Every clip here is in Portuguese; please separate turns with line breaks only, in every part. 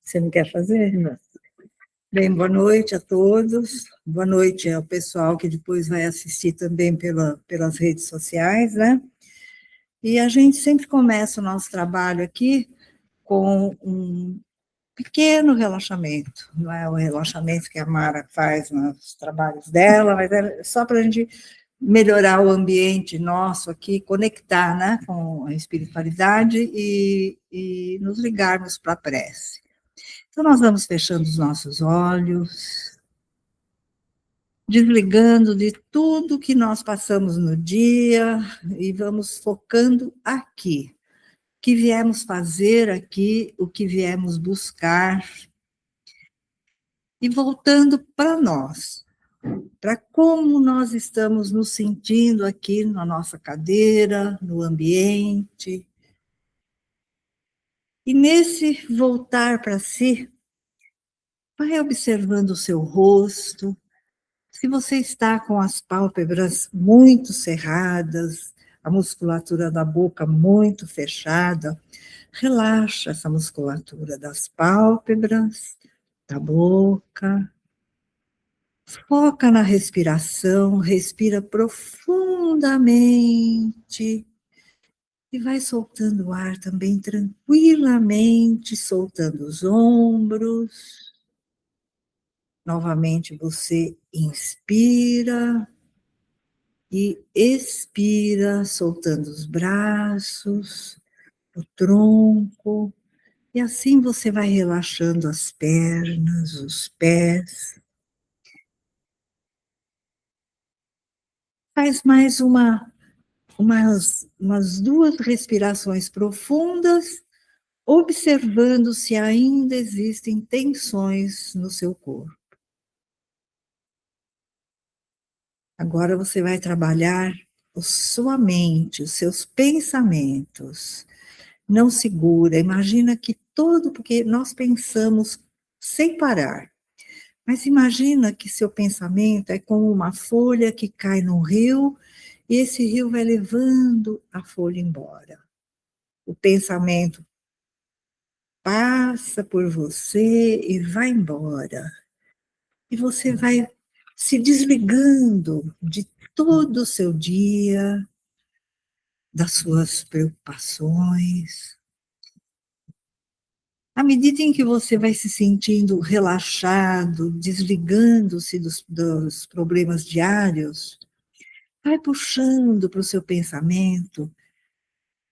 Você não quer fazer? Não. Bem, boa noite a todos. Boa noite ao pessoal que depois vai assistir também pelas redes sociais, né? E a gente sempre começa o nosso trabalho aqui com um pequeno relaxamento. Não é o relaxamento que a Mara faz nos trabalhos dela, mas é só para a gente melhorar o ambiente nosso aqui, conectar, né, com a espiritualidade e nos ligarmos para a prece. Então, nós vamos fechando os nossos olhos, desligando de tudo que nós passamos no dia e vamos focando aqui. O que viemos fazer aqui, o que viemos buscar, e voltando para nós, para como nós estamos nos sentindo aqui na nossa cadeira, no ambiente. E nesse voltar para si, vai observando o seu rosto. Se você está com as pálpebras muito cerradas, a musculatura da boca muito fechada, relaxa essa musculatura das pálpebras, da boca. Foca na respiração, respira profundamente e vai soltando o ar também tranquilamente, soltando os ombros. Novamente você inspira e expira, soltando os braços, o tronco, e assim você vai relaxando as pernas, os pés. Faz mais umas 2 respirações profundas, observando se ainda existem tensões no seu corpo. Agora você vai trabalhar a sua mente, os seus pensamentos. Não segura, imagina que porque nós pensamos sem parar, mas imagina que seu pensamento é como uma folha que cai no rio, e esse rio vai levando a folha embora. O pensamento passa por você e vai embora. E você vai se desligando de todo o seu dia, das suas preocupações. À medida em que você vai se sentindo relaxado, desligando-se dos problemas diários, vai puxando para o seu pensamento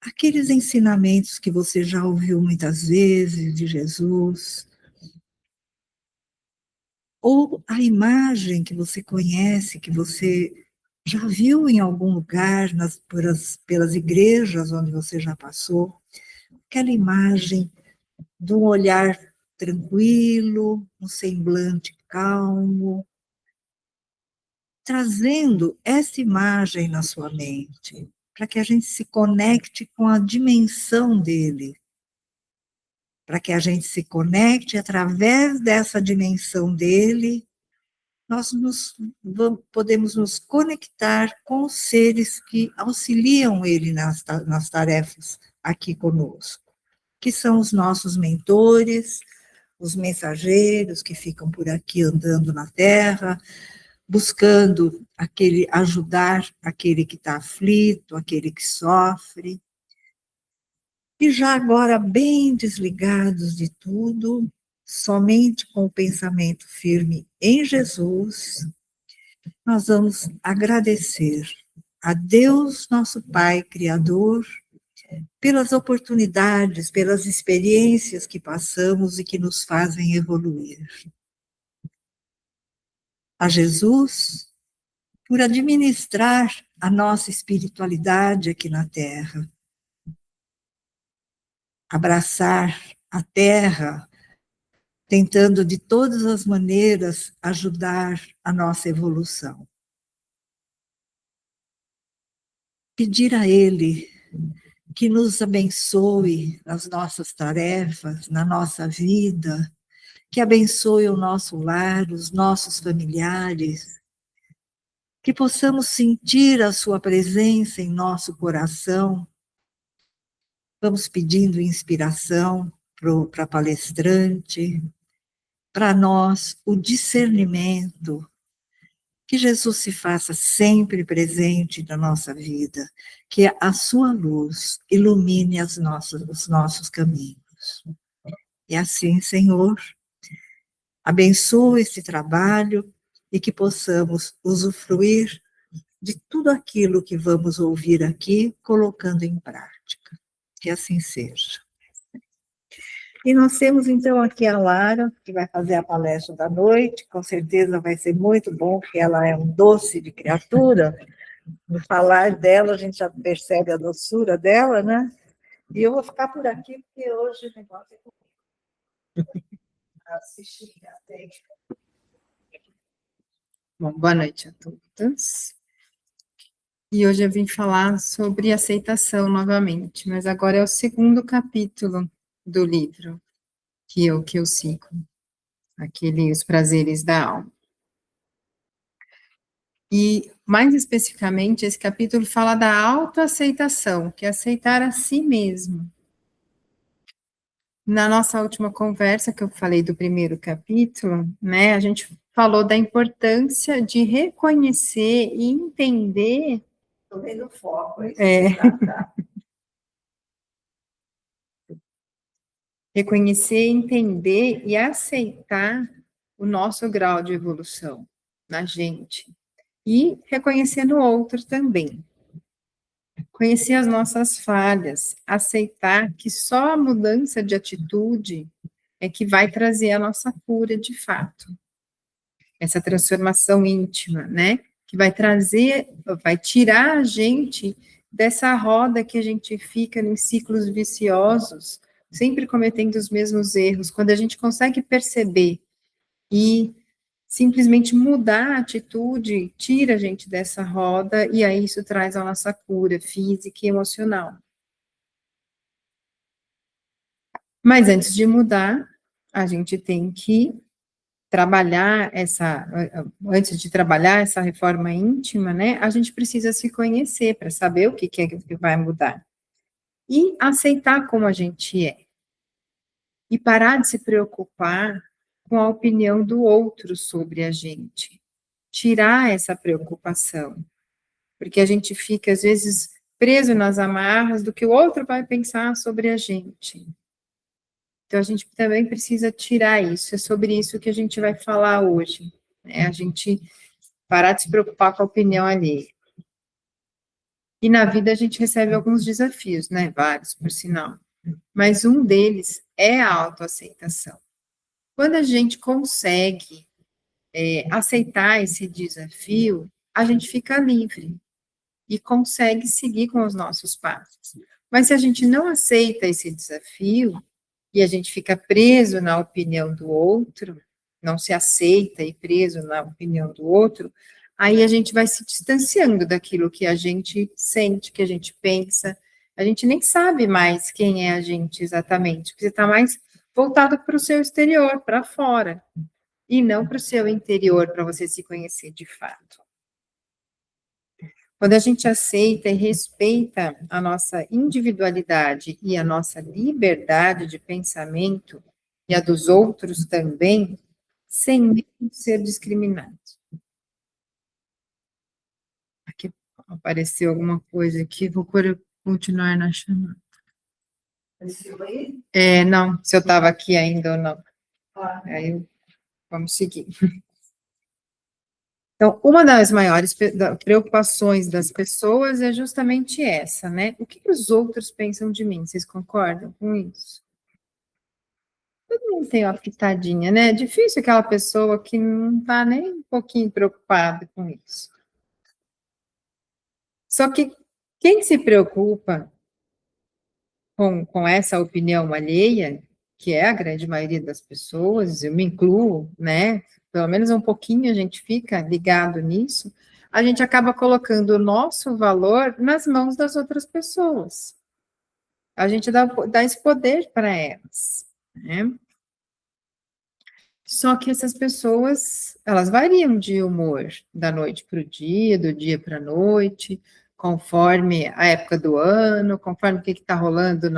aqueles ensinamentos que você já ouviu muitas vezes de Jesus, ou a imagem que você conhece, que você já viu em algum lugar, pelas igrejas onde você já passou, aquela imagem de um olhar tranquilo, um semblante calmo, trazendo essa imagem na sua mente, para que a gente se conecte com a dimensão dele, para que a gente se conecte através dessa dimensão dele, nós podemos nos conectar com os seres que auxiliam ele nas tarefas aqui conosco, que são os nossos mentores, os mensageiros que ficam por aqui andando na Terra, buscando ajudar aquele que está aflito, aquele que sofre. E já agora bem desligados de tudo, somente com o pensamento firme em Jesus, nós vamos agradecer a Deus, nosso Pai Criador, pelas oportunidades, pelas experiências que passamos e que nos fazem evoluir. A Jesus, por administrar a nossa espiritualidade aqui na Terra, abraçar a Terra, tentando de todas as maneiras ajudar a nossa evolução. Pedir a Ele que nos abençoe nas nossas tarefas, na nossa vida, que abençoe o nosso lar, os nossos familiares, que possamos sentir a sua presença em nosso coração. Vamos pedindo inspiração para a palestrante, para nós, o discernimento, que Jesus se faça sempre presente na nossa vida, que a sua luz ilumine os nossos caminhos. E assim, Senhor, abençoa esse trabalho e que possamos usufruir de tudo aquilo que vamos ouvir aqui, colocando em prática. Que assim seja. E nós temos, então, aqui a Lara, que vai fazer a palestra da noite, com certeza vai ser muito bom, porque ela é um doce de criatura. No falar dela, a gente já percebe a doçura dela, né? E eu vou ficar por aqui, porque hoje o negócio é comigo. Assistir até.
Bom, boa noite a todos. E hoje eu vim falar sobre aceitação novamente, mas agora é o segundo capítulo do livro que eu sigo, aquele Os Prazeres da Alma. E, mais especificamente, esse capítulo fala da autoaceitação, que é aceitar a si mesmo. Na nossa última conversa, que eu falei do primeiro capítulo, né, a gente falou da importância de reconhecer e entender.
Estou vendo foco.
Reconhecer, entender e aceitar o nosso grau de evolução na gente. E reconhecer no outro também. Conhecer as nossas falhas, aceitar que só a mudança de atitude é que vai trazer a nossa cura de fato. Essa transformação íntima, né? Que vai trazer, vai tirar a gente dessa roda que a gente fica em ciclos viciosos, sempre cometendo os mesmos erros. Quando a gente consegue perceber e simplesmente mudar a atitude, tira a gente dessa roda, e aí isso traz a nossa cura física e emocional. Mas antes de mudar, a gente tem que trabalhar antes de trabalhar essa reforma íntima, né, a gente precisa se conhecer para saber o que é que vai mudar. E aceitar como a gente é. E parar de se preocupar com a opinião do outro sobre a gente. Tirar essa preocupação. Porque a gente fica, às vezes, preso nas amarras do que o outro vai pensar sobre a gente. Então, a gente também precisa tirar isso. É sobre isso que a gente vai falar hoje. Né? A gente parar de se preocupar com a opinião alheia. E na vida a gente recebe alguns desafios, né? Vários, por sinal. Mas um deles é a autoaceitação. Quando a gente consegue aceitar esse desafio, a gente fica livre e consegue seguir com os nossos passos. Mas se a gente não aceita esse desafio, e a gente fica preso na opinião do outro, não se aceita e preso na opinião do outro, aí a gente vai se distanciando daquilo que a gente sente, que a gente pensa, a gente nem sabe mais quem é a gente exatamente, porque você está mais voltado para o seu exterior, para fora, e não para o seu interior, para você se conhecer de fato. Quando a gente aceita e respeita a nossa individualidade e a nossa liberdade de pensamento, e a dos outros também, sem medo de ser discriminado. Aqui apareceu alguma coisa aqui, vou continuar na chamada. Não, se eu estava aqui ainda ou não. Aí vamos seguir. Então, uma das maiores preocupações das pessoas é justamente essa, né? O que os outros pensam de mim? Vocês concordam com isso? Todo mundo tem uma pitadinha, né? É difícil aquela pessoa que não está nem um pouquinho preocupada com isso. Só que quem se preocupa com essa opinião alheia, que é a grande maioria das pessoas, eu me incluo, né? Pelo menos um pouquinho a gente fica ligado nisso, a gente acaba colocando o nosso valor nas mãos das outras pessoas. A gente dá esse poder para elas, né? Só que essas pessoas, elas variam de humor, da noite para o dia, do dia para a noite, conforme a época do ano, conforme o que está rolando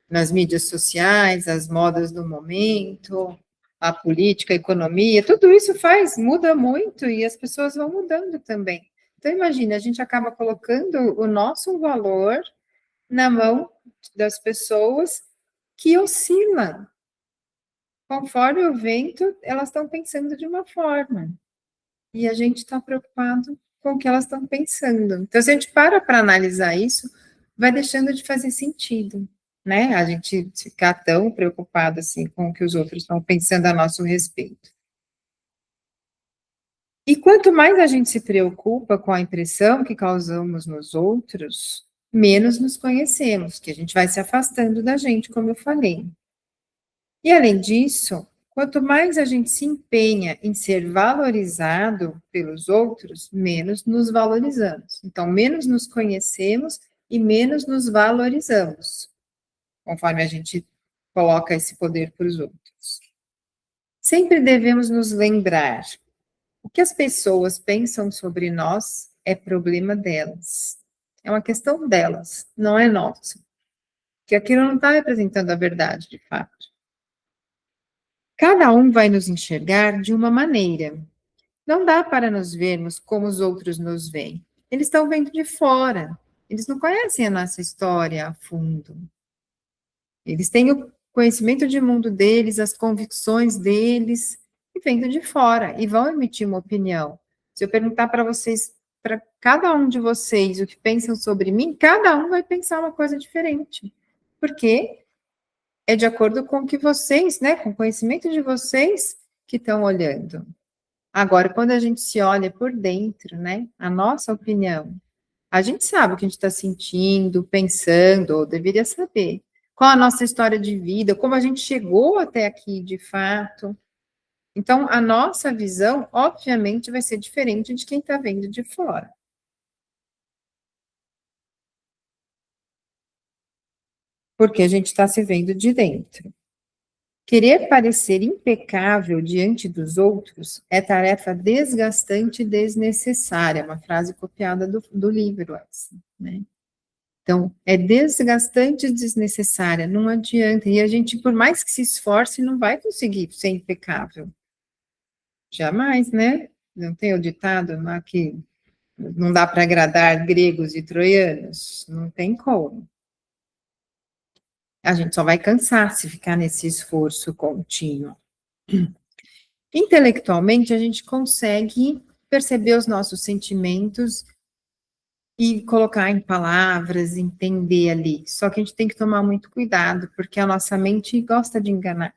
nas mídias sociais, as modas do momento, a política, a economia, tudo isso muda muito e as pessoas vão mudando também. Então, imagina, a gente acaba colocando o nosso valor na mão das pessoas que oscilam. Conforme o vento, elas estão pensando de uma forma. E a gente está preocupado com o que elas estão pensando. Então, se a gente para analisar isso, vai deixando de fazer sentido, né? A gente ficar tão preocupado assim com o que os outros estão pensando a nosso respeito. E quanto mais a gente se preocupa com a impressão que causamos nos outros, menos nos conhecemos, que a gente vai se afastando da gente, como eu falei. E além disso, quanto mais a gente se empenha em ser valorizado pelos outros, menos nos valorizamos. Então, menos nos conhecemos e menos nos valorizamos, conforme a gente coloca esse poder para os outros. Sempre devemos nos lembrar: o que as pessoas pensam sobre nós é problema delas. É uma questão delas, não é nossa. Porque aquilo não está representando a verdade, de fato. Cada um vai nos enxergar de uma maneira. Não dá para nos vermos como os outros nos veem. Eles estão vendo de fora. Eles não conhecem a nossa história a fundo. Eles têm o conhecimento de mundo deles, as convicções deles, e vendo de fora, e vão emitir uma opinião. Se eu perguntar para vocês, para cada um de vocês, o que pensam sobre mim, cada um vai pensar uma coisa diferente. Porque é de acordo com o que vocês, né, com o conhecimento de vocês que estão olhando. Agora, quando a gente se olha por dentro, né, a nossa opinião, a gente sabe o que a gente está sentindo, pensando, ou deveria saber. Qual a nossa história de vida, como a gente chegou até aqui de fato. Então, a nossa visão, obviamente, vai ser diferente de quem está vendo de fora. Porque a gente está se vendo de dentro. Querer parecer impecável diante dos outros é tarefa desgastante e desnecessária, uma frase copiada do livro, assim, né? Então, é desgastante e desnecessária, não adianta. E a gente, por mais que se esforce, não vai conseguir ser impecável. Jamais, né? Não tem o ditado lá que não dá para agradar gregos e troianos? Não tem como. A gente só vai cansar se ficar nesse esforço contínuo. Intelectualmente, a gente consegue perceber os nossos sentimentos e colocar em palavras, entender ali. Só que a gente tem que tomar muito cuidado, porque a nossa mente gosta de enganar.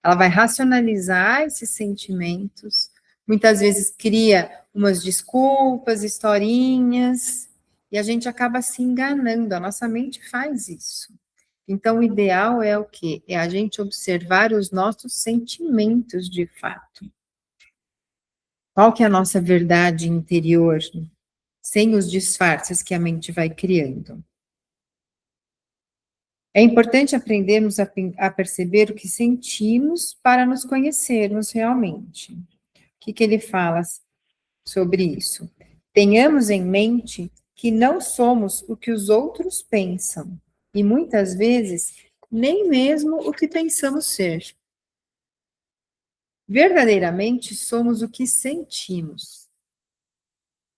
Ela vai racionalizar esses sentimentos, muitas vezes cria umas desculpas, historinhas, e a gente acaba se enganando, a nossa mente faz isso. Então, o ideal é o quê? É a gente observar os nossos sentimentos de fato. Qual que é a nossa verdade interior, sem os disfarces que a mente vai criando? É importante aprendermos a perceber o que sentimos para nos conhecermos realmente. O que ele fala sobre isso? Tenhamos em mente que não somos o que os outros pensam, e muitas vezes nem mesmo o que pensamos ser. Verdadeiramente somos o que sentimos.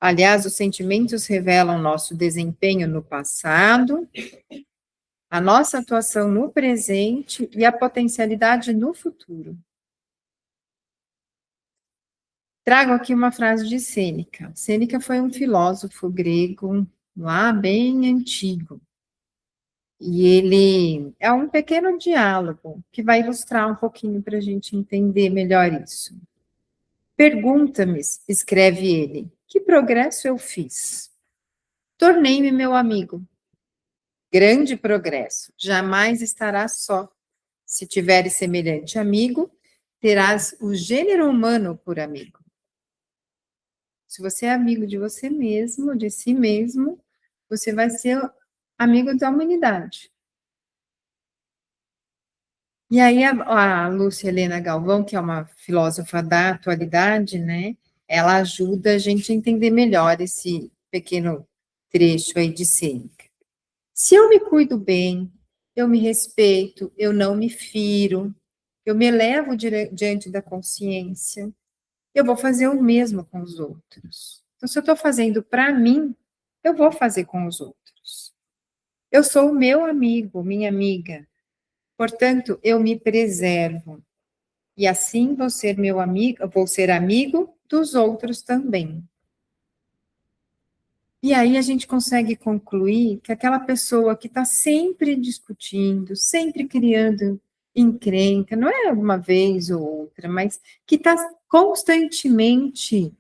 Aliás, os sentimentos revelam nosso desempenho no passado, a nossa atuação no presente e a potencialidade no futuro. Trago aqui uma frase de Sêneca. Sêneca foi um filósofo grego lá bem antigo. E ele é um pequeno diálogo que vai ilustrar um pouquinho para a gente entender melhor isso. Pergunta-me, escreve ele, que progresso eu fiz? Tornei-me meu amigo. Grande progresso, jamais estarás só. Se tiveres semelhante amigo, terás o gênero humano por amigo. Se você é amigo de você mesmo, de si mesmo, você vai ser amigo da humanidade. E aí a Lúcia Helena Galvão, que é uma filósofa da atualidade, né, ela ajuda a gente a entender melhor esse pequeno trecho aí de Sêneca. Se eu me cuido bem, eu me respeito, eu não me firo, eu me elevo diante da consciência, eu vou fazer o mesmo com os outros. Então, se eu estou fazendo para mim, eu vou fazer com os outros. Eu sou o meu amigo, minha amiga. Portanto, eu me preservo. E assim vou ser meu amigo, vou ser amigo dos outros também. E aí a gente consegue concluir que aquela pessoa que está sempre discutindo, sempre criando encrenca, não é uma vez ou outra, mas que está constantemente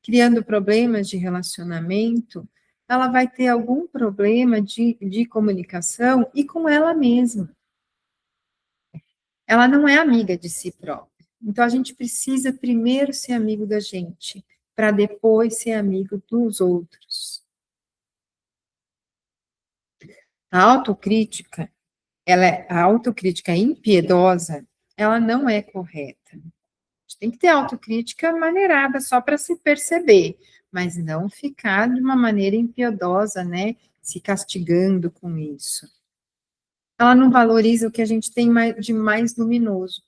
criando problemas de relacionamento, ela vai ter algum problema de comunicação e com ela mesma. Ela não é amiga de si própria. Então, a gente precisa primeiro ser amigo da gente, para depois ser amigo dos outros. A autocrítica, a autocrítica impiedosa, ela não é correta. A gente tem que ter autocrítica maneirada só para se perceber, mas não ficar de uma maneira impiedosa, né? Se castigando com isso. Ela não valoriza o que a gente tem de mais luminoso.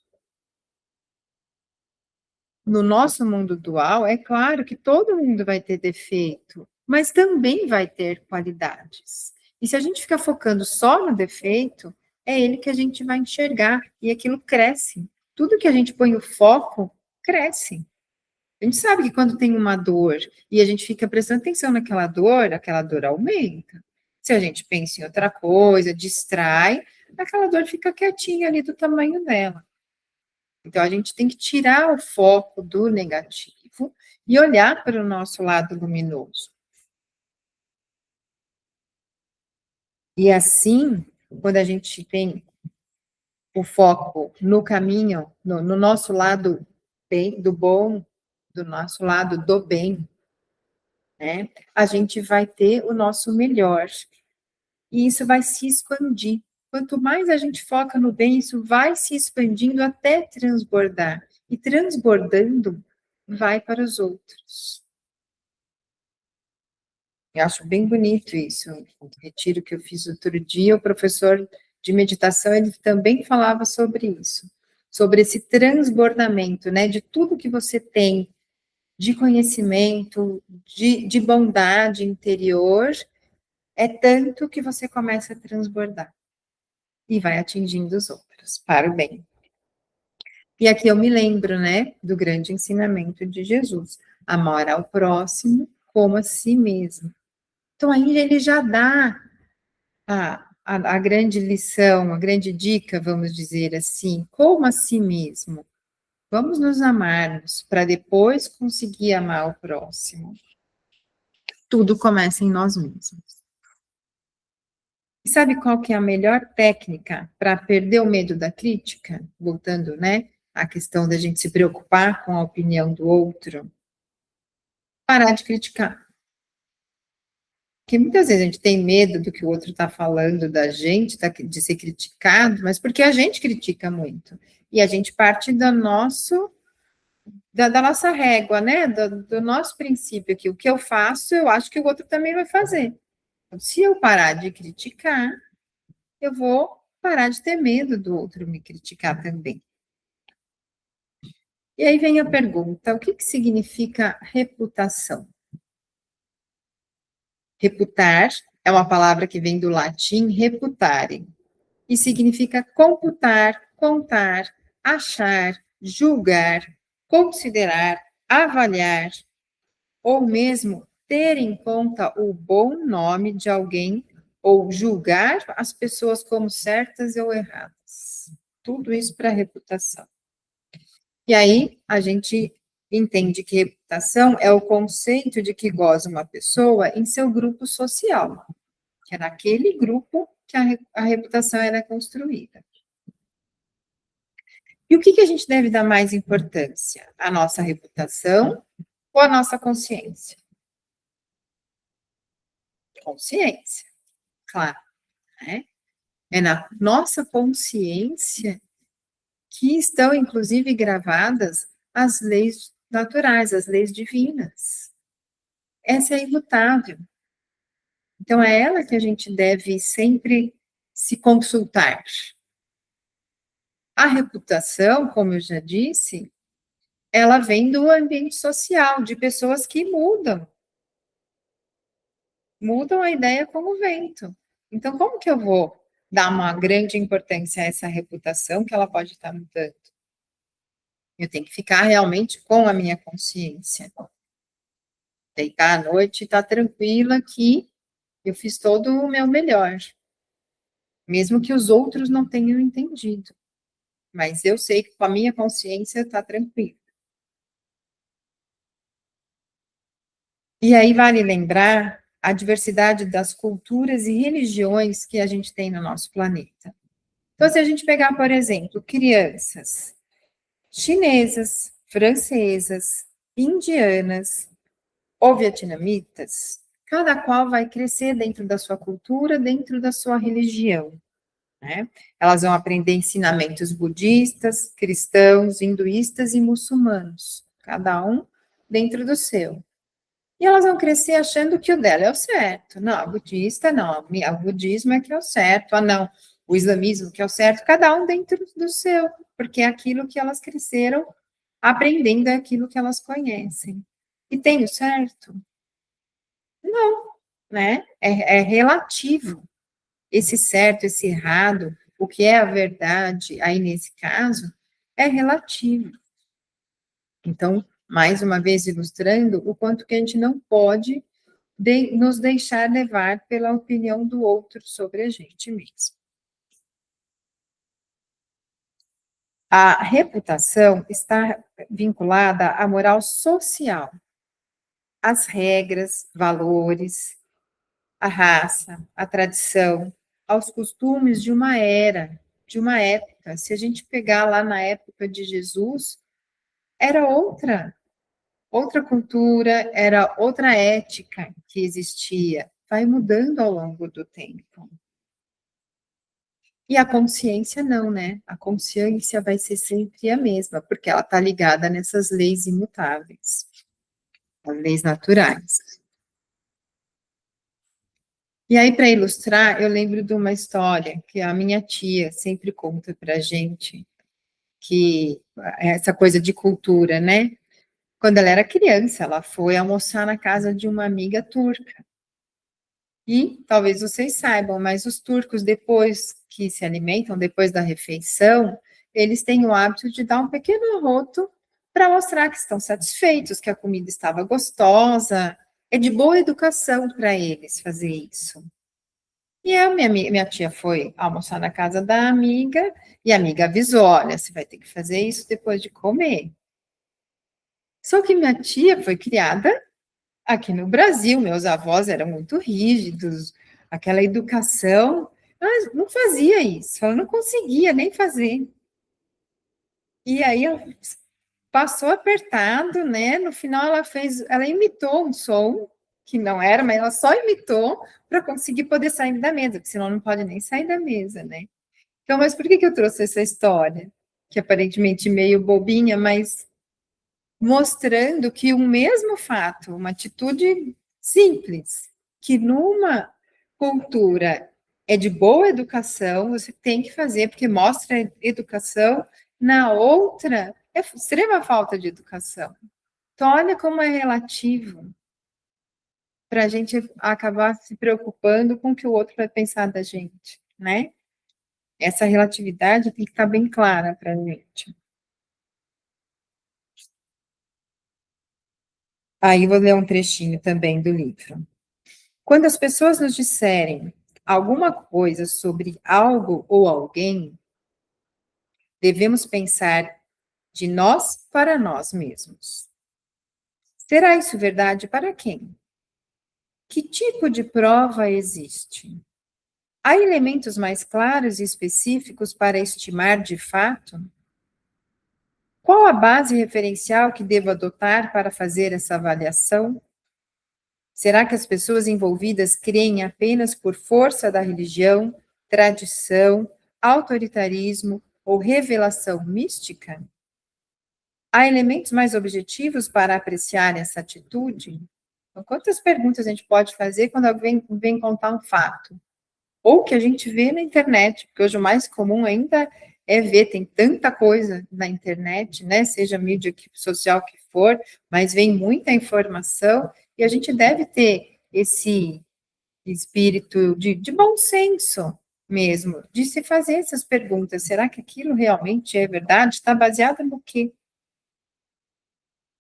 No nosso mundo dual, é claro que todo mundo vai ter defeito, mas também vai ter qualidades. E se a gente ficar focando só no defeito, é ele que a gente vai enxergar e aquilo cresce. Tudo que a gente põe o foco, cresce. A gente sabe que quando tem uma dor e a gente fica prestando atenção aquela dor aumenta. Se a gente pensa em outra coisa, distrai, aquela dor fica quietinha ali do tamanho dela. Então, a gente tem que tirar o foco do negativo e olhar para o nosso lado luminoso. E assim, quando a gente tem o foco no caminho, no nosso lado bem, do bom, do nosso lado do bem, né, a gente vai ter o nosso melhor. E isso vai se expandir. Quanto mais a gente foca no bem, isso vai se expandindo até transbordar. E transbordando, vai para os outros. Eu acho bem bonito isso. O retiro que eu fiz outro dia, o professor de meditação, ele também falava sobre isso. Sobre esse transbordamento, né? De tudo que você tem de conhecimento, de bondade interior, é tanto que você começa a transbordar. E vai atingindo os outros, para o bem. E aqui eu me lembro, né, do grande ensinamento de Jesus, amar ao próximo como a si mesmo. Então aí ele já dá a grande lição, a grande dica, vamos dizer assim, como a si mesmo. Vamos nos amarmos para depois conseguir amar o próximo. Tudo começa em nós mesmos. E sabe qual que é a melhor técnica para perder o medo da crítica? Voltando, né, à questão da gente se preocupar com a opinião do outro. Parar de criticar. Porque muitas vezes a gente tem medo do que o outro está falando da gente, de ser criticado, mas porque a gente critica muito. E a gente parte da nossa régua, né? Do nosso princípio aqui. O que eu faço, eu acho que o outro também vai fazer. Então, se eu parar de criticar, eu vou parar de ter medo do outro me criticar também. E aí vem a pergunta: o que significa reputação? Reputar é uma palavra que vem do latim reputare, e significa computar, contar, achar, julgar, considerar, avaliar, ou mesmo ter em conta o bom nome de alguém ou julgar as pessoas como certas ou erradas. Tudo isso para reputação. E aí a gente entende que reputação é o conceito de que goza uma pessoa em seu grupo social, que é naquele grupo que a reputação era construída. E o que a gente deve dar mais importância? A nossa reputação ou a nossa consciência? Consciência, claro, né? É na nossa consciência que estão, inclusive, gravadas as leis naturais, as leis divinas. Essa é imutável. Então, é ela que a gente deve sempre se consultar. A reputação, como eu já disse, ela vem do ambiente social, de pessoas que mudam a ideia como o vento. Então, como que eu vou dar uma grande importância a essa reputação que ela pode estar mudando? Eu tenho que ficar realmente com a minha consciência. Deitar à noite e estar tranquila que eu fiz todo o meu melhor. Mesmo que os outros não tenham entendido. Mas eu sei que com a minha consciência está tranquila. E aí vale lembrar a diversidade das culturas e religiões que a gente tem no nosso planeta. Então, se a gente pegar, por exemplo, crianças chinesas, francesas, indianas ou vietnamitas, cada qual vai crescer dentro da sua cultura, dentro da sua religião, né? Elas vão aprender ensinamentos budistas, cristãos, hinduístas e muçulmanos, cada um dentro do seu. E elas vão crescer achando que o dela é o certo. Não, a budista não, o budismo é que é o certo. Ah, não, o islamismo que é o certo, cada um dentro do seu, porque é aquilo que elas cresceram aprendendo, é aquilo que elas conhecem. E tem o certo? Não, né? É relativo. Esse certo, esse errado, o que é a verdade, aí nesse caso, é relativo. Então, mais uma vez ilustrando o quanto que a gente não pode nos deixar levar pela opinião do outro sobre a gente mesmo. A reputação está vinculada à moral social, às regras, valores, à raça, à tradição, aos costumes de uma era, de uma época. Se a gente pegar lá na época de Jesus, era outra cultura, era outra ética que existia. Vai mudando ao longo do tempo. E a consciência não, né? A consciência vai ser sempre a mesma, porque ela está ligada nessas leis imutáveis, as leis naturais. E aí, para ilustrar, eu lembro de uma história que a minha tia sempre conta para a gente, que essa coisa de cultura, né? Quando ela era criança, ela foi almoçar na casa de uma amiga turca. E talvez vocês saibam, mas os turcos, depois que se alimentam, depois da refeição, eles têm o hábito de dar um pequeno arroto para mostrar que estão satisfeitos, que a comida estava gostosa. É de boa educação para eles fazer isso. E a minha tia foi almoçar na casa da amiga, e a amiga avisou: olha, você vai ter que fazer isso depois de comer. Só que minha tia foi criada aqui no Brasil, meus avós eram muito rígidos, aquela educação, ela não fazia isso, ela não conseguia nem fazer. E aí ela passou apertado, né? No final ela imitou um som que não era, mas ela só imitou para conseguir poder sair da mesa, porque senão não pode nem sair da mesa, né? Então, mas por que eu trouxe essa história? Que aparentemente meio bobinha, mas mostrando que o mesmo fato, uma atitude simples, que numa cultura é de boa educação, você tem que fazer, porque mostra educação, na outra é extrema falta de educação. Então, olha como é relativo para a gente acabar se preocupando com o que o outro vai pensar da gente, né? Essa relatividade tem que estar bem clara para a gente. Aí vou ler um trechinho também do livro. Quando as pessoas nos disserem alguma coisa sobre algo ou alguém, devemos pensar de nós para nós mesmos. Será isso verdade para quem? Que tipo de prova existe? Há elementos mais claros e específicos para estimar de fato? Qual a base referencial que devo adotar para fazer essa avaliação? Será que as pessoas envolvidas creem apenas por força da religião, tradição, autoritarismo ou revelação mística? Há elementos mais objetivos para apreciar essa atitude? Então, quantas perguntas a gente pode fazer quando alguém vem contar um fato? ou que a gente vê na internet, porque hoje o mais comum ainda é ver, tem tanta coisa na internet, né, seja mídia social que for, mas vem muita informação, e a gente deve ter esse espírito de bom senso mesmo, de se fazer essas perguntas, será que aquilo realmente é verdade? Está baseado no quê?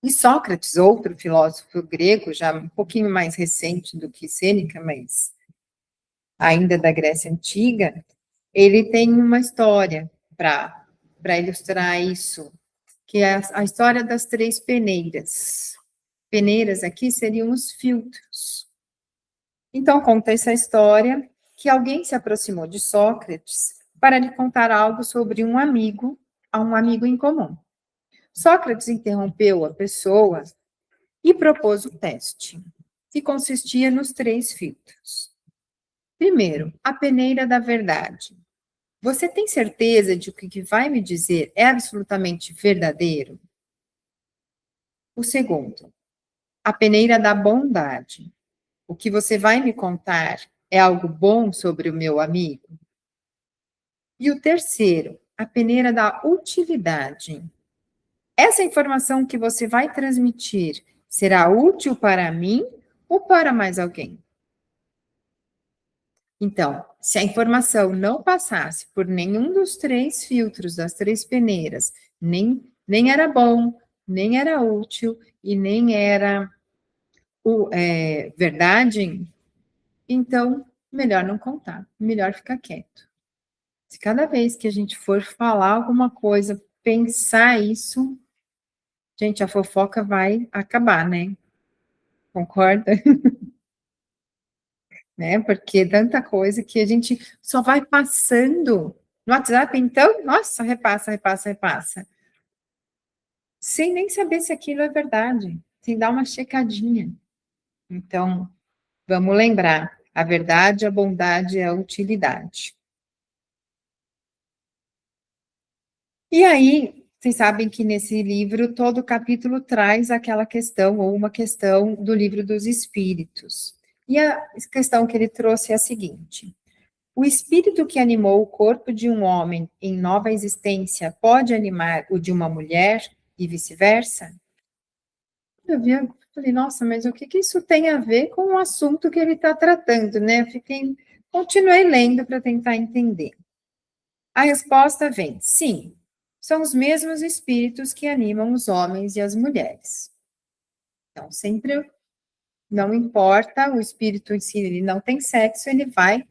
E Sócrates, outro filósofo grego, já um pouquinho mais recente do que Sêneca, mas ainda da Grécia Antiga, ele tem uma história para ilustrar isso, que é a história das três peneiras. Peneiras aqui seriam os filtros. Então, conta essa história que alguém se aproximou de Sócrates para lhe contar algo sobre um amigo, a um amigo em comum. Sócrates interrompeu a pessoa e propôs o teste, que consistia nos três filtros. Primeiro, a peneira da verdade. Você tem certeza de que o que vai me dizer é absolutamente verdadeiro? O segundo, a peneira da bondade. O que você vai me contar é algo bom sobre o meu amigo? E o terceiro, a peneira da utilidade. Essa informação que você vai transmitir será útil para mim ou para mais alguém? Então, se a informação não passasse por nenhum dos três filtros das três peneiras, nem era bom, nem era útil e nem era verdade, então melhor não contar, melhor ficar quieto. Se cada vez que a gente for falar alguma coisa, pensar isso, gente, a fofoca vai acabar, né? Concorda? Né? Porque tanta coisa que a gente só vai passando no WhatsApp, então, nossa, repassa, repassa, repassa. Sem nem saber se aquilo é verdade, sem dar uma checadinha. Então, vamos lembrar, a verdade, a bondade e a utilidade. E aí, vocês sabem que nesse livro, todo capítulo traz aquela questão, ou uma questão do livro dos espíritos. E a questão que ele trouxe é a seguinte: o espírito que animou o corpo de um homem em nova existência pode animar o de uma mulher e vice-versa? Eu falei, nossa, mas o que isso tem a ver com o assunto que ele está tratando, né? Continuei lendo para tentar entender. A resposta vem, sim, são os mesmos espíritos que animam os homens e as mulheres. Então, sempre, não importa, o espírito em si, ele não tem sexo, ele vai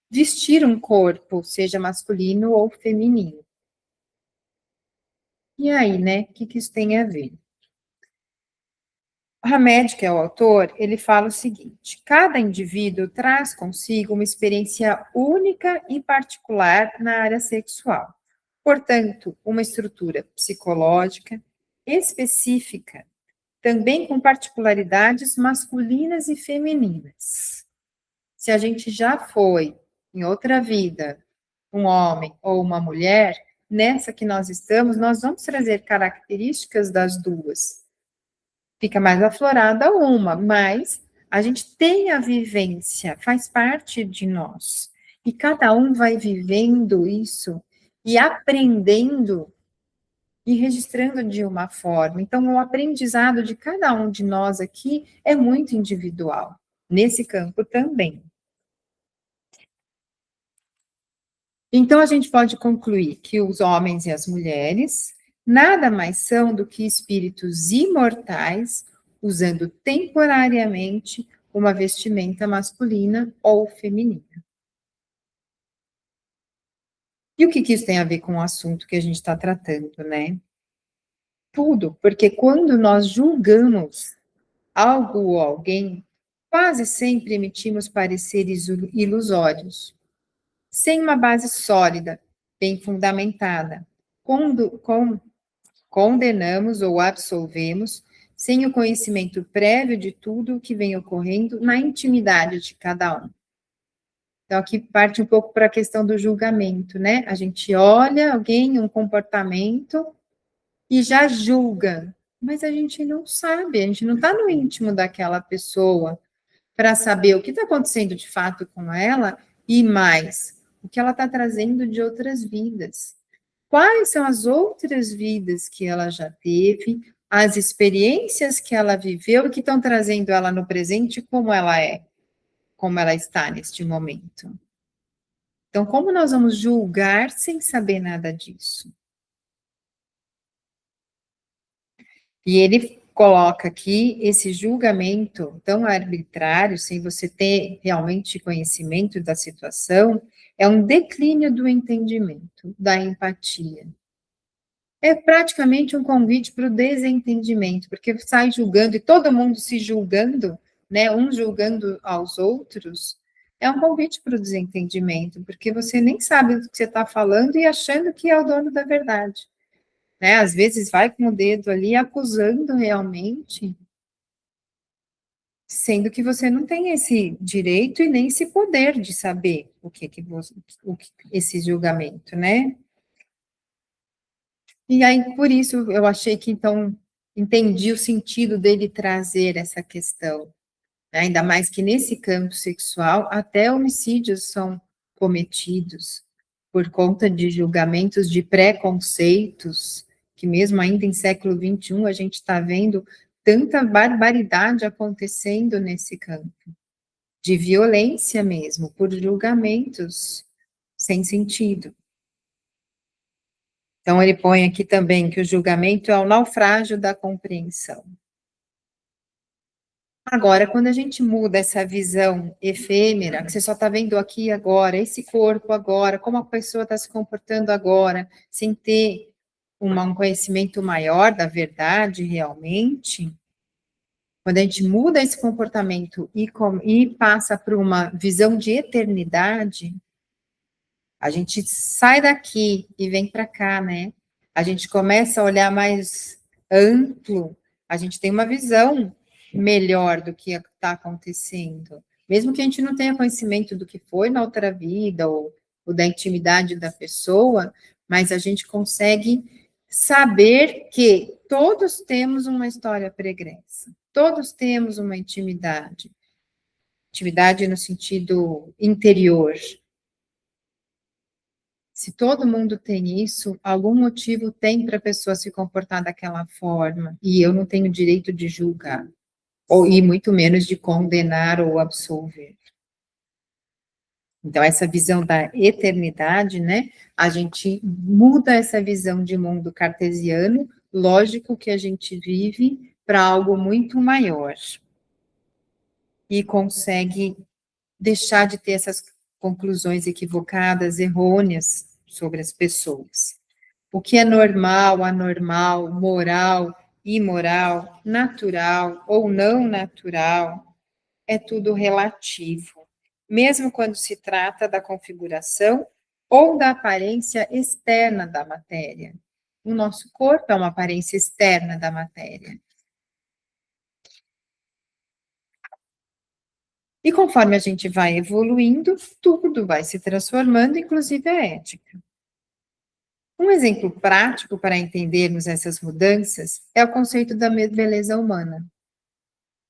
vestir um corpo, seja masculino ou feminino. E aí, né, o que isso tem a ver? Hamed, que é o autor, ele fala o seguinte: cada indivíduo traz consigo uma experiência única e particular na área sexual. Portanto, uma estrutura psicológica específica, também com particularidades masculinas e femininas. Se a gente já foi, em outra vida, um homem ou uma mulher, nessa que nós estamos, nós vamos trazer características das duas. Fica mais aflorada uma, mas a gente tem a vivência, faz parte de nós. E cada um vai vivendo isso e aprendendo e registrando de uma forma. Então, o aprendizado de cada um de nós aqui é muito individual, nesse campo também. Então, a gente pode concluir que os homens e as mulheres nada mais são do que espíritos imortais, usando temporariamente uma vestimenta masculina ou feminina. E o que isso tem a ver com o assunto que a gente está tratando, né? Tudo, porque quando nós julgamos algo ou alguém, quase sempre emitimos pareceres ilusórios, sem uma base sólida, bem fundamentada. Condenamos ou absolvemos sem o conhecimento prévio de tudo o que vem ocorrendo na intimidade de cada um. Então, aqui parte um pouco para a questão do julgamento, né? A gente olha alguém, um comportamento, e já julga, mas a gente não sabe, a gente não está no íntimo daquela pessoa para saber o que está acontecendo de fato com ela E mais, o que ela está trazendo de outras vidas. Quais são as outras vidas que ela já teve, as experiências que ela viveu e que estão trazendo ela no presente como ela é, como ela está neste momento. Então, como nós vamos julgar sem saber nada disso? E ele coloca aqui esse julgamento tão arbitrário, sem você ter realmente conhecimento da situação, é um declínio do entendimento, da empatia. É praticamente um convite para o desentendimento, porque sai julgando e todo mundo se julgando, né, um julgando aos outros, é um convite para o desentendimento, porque você nem sabe o que você está falando e achando que é o dono da verdade. Né? Às vezes vai com o dedo ali acusando realmente, sendo que você não tem esse direito e nem esse poder de saber esse julgamento, né? E aí, por isso, eu achei que, então, entendi o sentido dele trazer essa questão. Ainda mais que nesse campo sexual, até homicídios são cometidos por conta de julgamentos de preconceitos, que mesmo ainda em século XXI a gente está vendo tanta barbaridade acontecendo nesse campo, de violência mesmo, por julgamentos sem sentido. Então, ele põe aqui também que o julgamento é o naufrágio da compreensão. Agora, quando a gente muda essa visão efêmera, que você só está vendo aqui agora, esse corpo agora, como a pessoa está se comportando agora, sem ter um conhecimento maior da verdade realmente, quando a gente muda esse comportamento e passa para uma visão de eternidade, a gente sai daqui e vem para cá, né? A gente começa a olhar mais amplo, a gente tem uma visão melhor do que está acontecendo. Mesmo que a gente não tenha conhecimento do que foi na outra vida, ou da intimidade da pessoa, mas a gente consegue saber que todos temos uma história pregressa, todos temos uma intimidade. Intimidade no sentido interior. Se todo mundo tem isso, algum motivo tem para a pessoa se comportar daquela forma, e eu não tenho direito de julgar, e muito menos de condenar ou absolver. Então, essa visão da eternidade, né, a gente muda essa visão de mundo cartesiano, lógico que a gente vive para algo muito maior, e consegue deixar de ter essas conclusões equivocadas, errôneas sobre as pessoas. O que é normal, anormal, moral, imoral, natural ou não natural, é tudo relativo, mesmo quando se trata da configuração ou da aparência externa da matéria. O nosso corpo é uma aparência externa da matéria. E conforme a gente vai evoluindo, tudo vai se transformando, inclusive a ética. Um exemplo prático para entendermos essas mudanças é o conceito da beleza humana.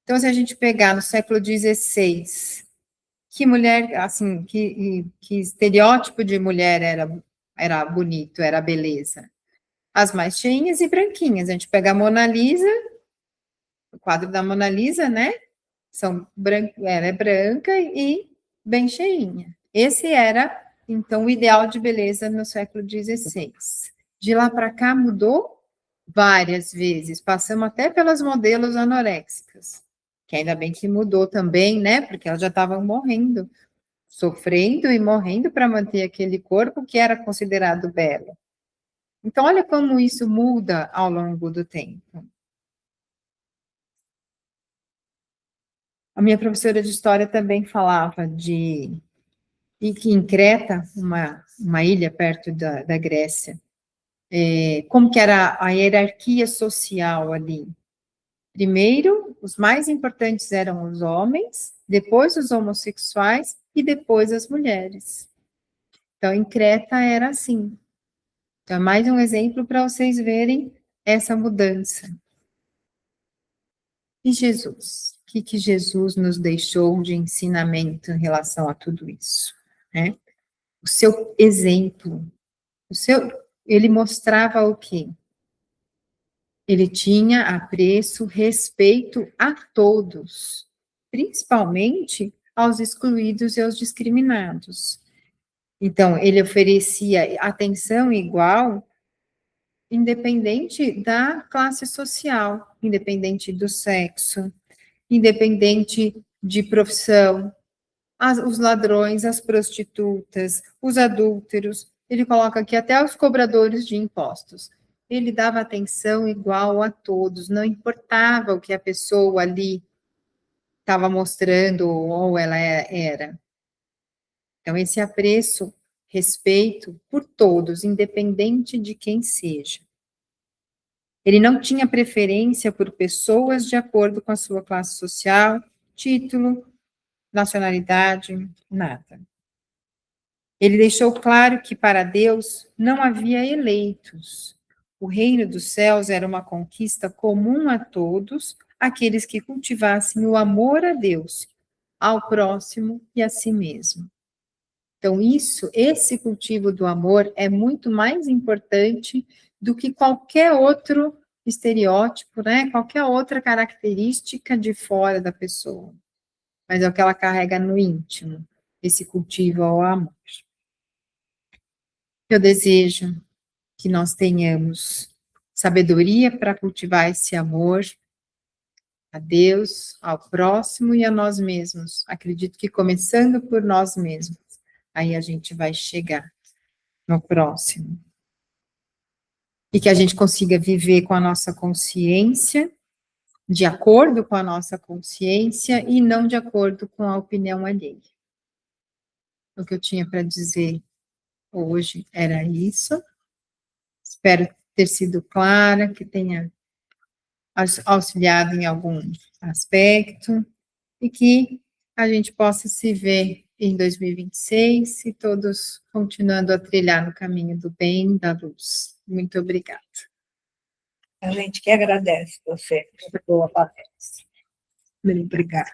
Então, se a gente pegar no século XVI, que mulher, assim, que estereótipo de mulher era bonito, era beleza? As mais cheinhas e branquinhas. A gente pega a Mona Lisa, o quadro da Mona Lisa, né? Ela é branca e bem cheinha. Esse era, então, o ideal de beleza no século XVI. De lá para cá mudou várias vezes, passamos até pelas modelos anoréxicas, que ainda bem que mudou também, né? Porque elas já estavam morrendo, sofrendo e morrendo para manter aquele corpo que era considerado belo. Então, olha como isso muda ao longo do tempo. A minha professora de história também falava e que em Creta, uma ilha perto da Grécia, como que era a hierarquia social ali. Primeiro, os mais importantes eram os homens, depois os homossexuais e depois as mulheres. Então, em Creta era assim. Então, é mais um exemplo para vocês verem essa mudança. E Jesus? O que Jesus nos deixou de ensinamento em relação a tudo isso? né? O seu exemplo, ele mostrava o quê? Ele tinha apreço, respeito a todos, principalmente aos excluídos e aos discriminados. Então, ele oferecia atenção igual, independente da classe social, independente do sexo, independente de profissão, os ladrões, as prostitutas, os adúlteros, ele coloca aqui até os cobradores de impostos. Ele dava atenção igual a todos, não importava o que a pessoa ali estava mostrando ou ela era. Então, esse apreço, respeito por todos, independente de quem seja. Ele não tinha preferência por pessoas de acordo com a sua classe social, título, nacionalidade, nada. Ele deixou claro que para Deus não havia eleitos. O reino dos céus era uma conquista comum a todos, aqueles que cultivassem o amor a Deus, ao próximo e a si mesmo. Então, esse cultivo do amor é muito mais importante do que qualquer outro estereótipo, né? Qualquer outra característica de fora da pessoa. Mas é o que ela carrega no íntimo, esse cultivo ao amor. Eu desejo que nós tenhamos sabedoria para cultivar esse amor a Deus, ao próximo e a nós mesmos. Acredito que começando por nós mesmos, aí a gente vai chegar no próximo. E que a gente consiga viver com a nossa consciência, de acordo com a nossa consciência e não de acordo com a opinião alheia. O que eu tinha para dizer hoje era isso. Espero ter sido clara, que tenha auxiliado em algum aspecto e que a gente possa se ver em 2026 e todos continuando a trilhar no caminho do bem, da luz. Muito obrigada.
A gente que agradece você por boa palestra. Obrigada.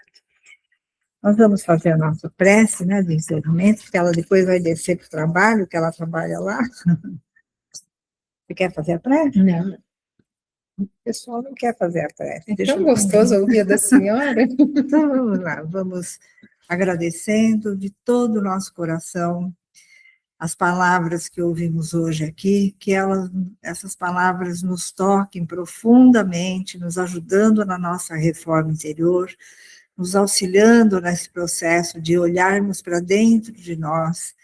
Nós vamos fazer a nossa prece, né, de encerramento, porque ela depois vai descer para o trabalho, que ela trabalha lá. Você quer fazer a prece?
Não.
O pessoal não quer fazer a prece.
É tão gostoso ouvir a da senhora.
Então, vamos lá, vamos agradecendo de todo o nosso coração as palavras que ouvimos hoje aqui, que essas palavras nos toquem profundamente, nos ajudando na nossa reforma interior, nos auxiliando nesse processo de olharmos para dentro de nós,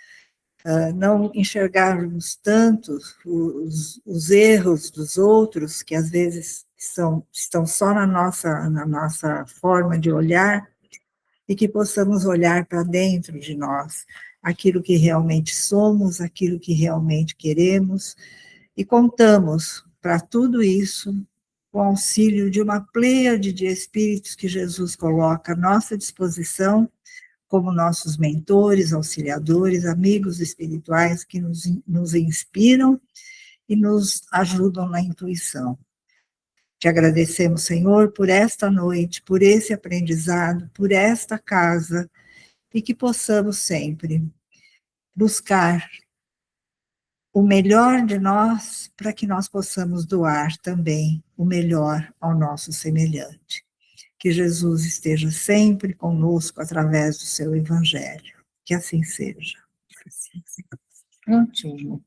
não enxergarmos tanto os erros dos outros, que às vezes estão só na nossa forma de olhar, e que possamos olhar para dentro de nós, aquilo que realmente somos, aquilo que realmente queremos, e contamos para tudo isso com o auxílio de uma pleiade de espíritos que Jesus coloca à nossa disposição, como nossos mentores, auxiliadores, amigos espirituais que nos inspiram e nos ajudam na intuição. Te agradecemos, Senhor, por esta noite, por esse aprendizado, por esta casa, e que possamos sempre buscar o melhor de nós, para que nós possamos doar também o melhor ao nosso semelhante. Que Jesus esteja sempre conosco através do seu Evangelho. Que assim seja.
Prontinho.